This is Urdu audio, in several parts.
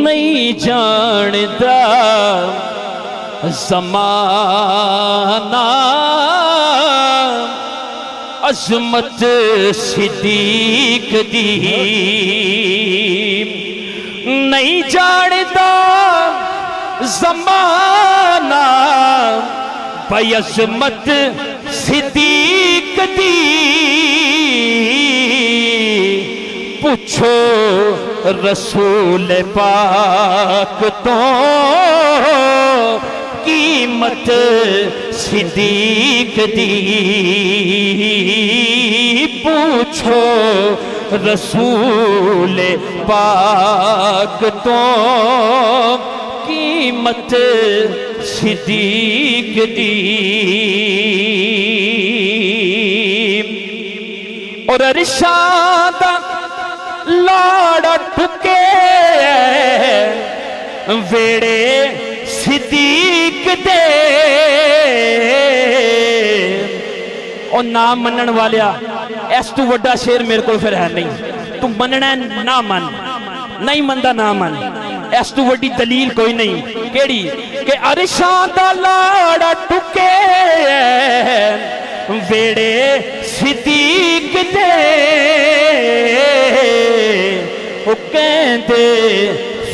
نہیں جاندا زمانہ عظمت صدیق دی، نہیں جاندا زمانہ بھائی عظمت صدیق دی، پوچھو رسول پاک تو قیمت صدیق دی، پوچھو رسول پاک تو قیمت صدیق دی۔ اور ارشاد لاڑا ٹھکے ویڑے صدیق دے، اور نہ منن والیا اس تو وڈا شیر میرے کو پھر ہے نہیں، تو مننا نہ من، نہیں مندہ نہ من، اس تو وڈی دلیل کوئی نہیں، کیڑی کہ عرشاں دا لاڑا ٹکے ویڑے صدیق دے، وہ کہندے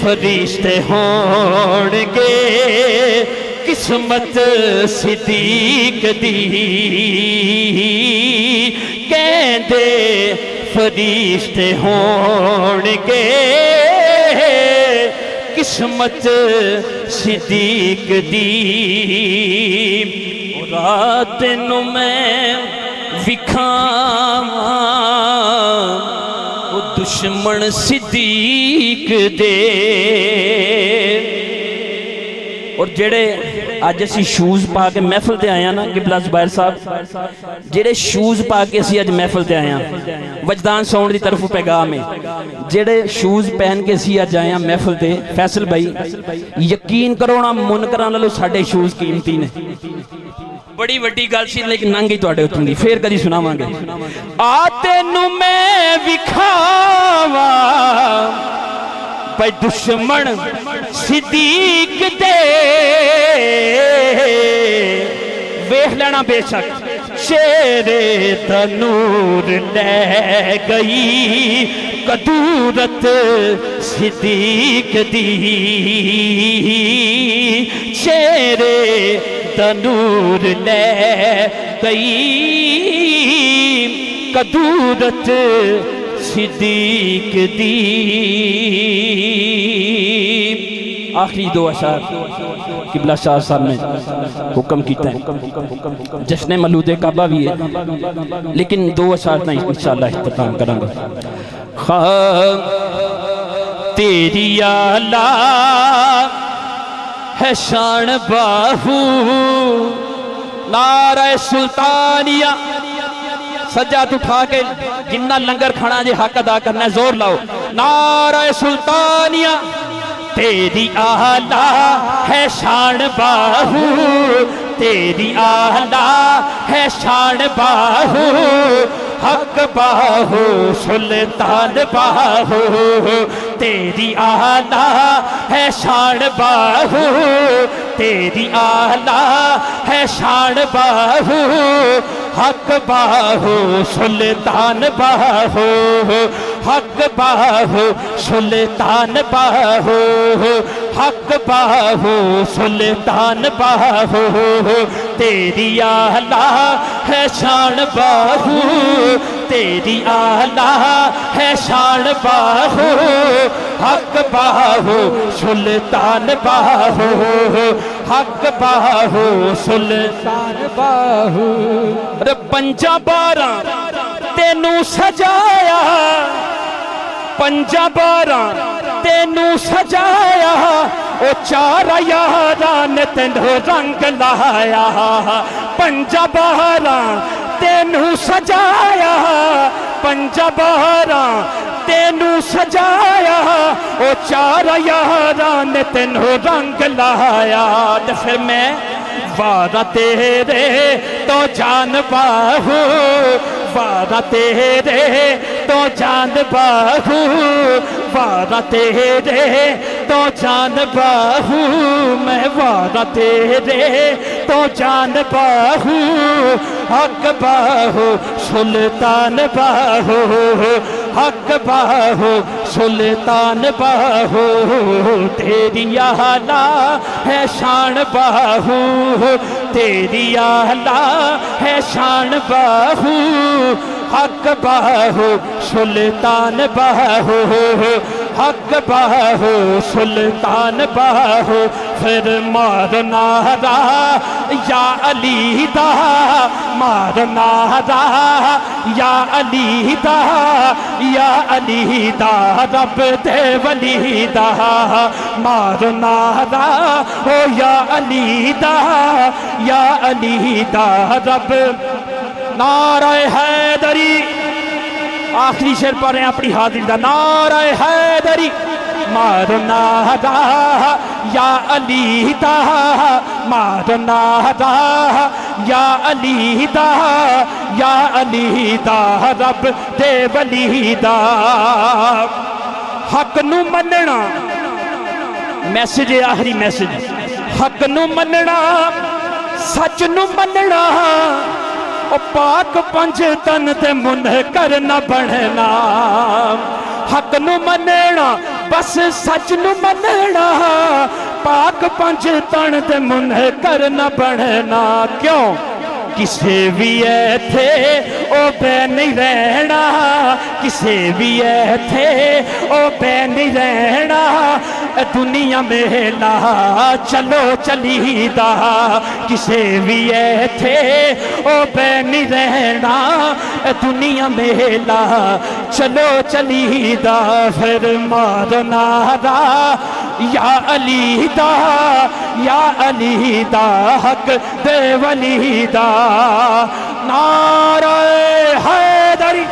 فرشتے ہونگے قسمت صدیق دی، کہندے فرشتے ہونگے قسمت صدیق دی۔ رات نو میں وکھاواں وہ دشمن صدیق دے، اور جڑے آج اسی شوز پا کے محفل تے آیا نا قبلہ زبیر صاحب، جڑے شوز پا کے اسی آج محفل تے آیا وجدان ساؤنڈ دی طرف پیغام ہے، جڑے شوز پہن کے اسی آج آیا محفل تے فیصل بھائی یقین کرو نا منکراں نالوں ساڈے شوز قیمتی نے، بڑی وڈی گل سی لیکن ننگی تواڈے اتوں دی، پھر کدی سناواں گے۔ آ تینوں میں وکھاواں بھائی دشمن صدیق دے، ویکھ لینا بے شک شیر تنور لے گئی قدورت صدیق دی، شیر تنور لے گئی قدورت صدیق دی۔ آخری دو اشعار قبلہ شاہ صاحب نے حکم کیتا ہے، جشن مولود کعبہ بھی ہے لیکن دو اشعار نہیں انشاءاللہ اختتام کریں گے۔ خواہ تیری آلہ ہے شان باہو، نعرہ سلطانیہ سجاد اٹھا کے جنہ لنگر کھانا جے حق ادا کرنا زور لاؤ، نعرہ سلطانیہ تیری آلہ ہے شان باہو، تیری آلہ ہے شان باہو، حق باہو سلطان باہو، تیری آلہ ہے شان باہو، تیری آلہ ہے شان باہو، حق باہو سلطان باہو، حق باہو سلطان باہو، حق باہو سلطان باہو، تیری آلہ ہے شان باہو، تیری آلہ ہے شان باہو، حق باہو سلطان باہو، حق باہو سلطان باہو۔ پنجا باراں تینوں سجایا، پنجا باراں تینوں سجایا، او چار یاراں نے تینوں رنگ لایا، پنجا باراں تینوں سجایا، پنجا باراں تینوں سجایا، او چار یاراں نے تینوں رنگ لایا، تے پھر میں وعدہ تیرے تو جان باہو، وعدہ تیرے چاند باہو وعدہ تیرے تو چاند باہو میں وعدہ تیرے تو چاند باہو حق باہو سلطان باہو حق باہو سلطان باہو تیری اعلیٰ ہے شان باہو تیری اعلیٰ ہے شان باہو حق باہو سلطان باہو حق باہو سلطان باہو پھر مار نعرہ یا علی دا مار نعرہ یا علی دا یا علی دا رب دے ولی دا مار نعرہ ہو یا علی دا یا علی دا رب نعرہ حیدری آخری شعر پڑھ رہے ہیں اپنی حاضری دا نعرہ حیدری مار نعرہ یا علی دا مار نعرہ یا علی دا یا علی دا رب دے ولی دا حق نو مننا میسج ہے آخری میسج حق نو مننا سچ نو مننا او پاک پنج تن تے منکر نہ بننا حق نو مننا بس سچ نو مننا پاک پنج تن تے منکر نہ بننا کیوں کسے بھی ایتھے او بے نہیں رہنا کسے بھی ایتھے او بے نہیں رہنا دنیا میں لا چلو چلی دا کسے بھی ایتھے او بے نہیں رہنا دنیا میں لا چلو چلی دا پھر مار نعرہ یا علی دا یا علی دا حق دے ولی دا نعرہ حیدری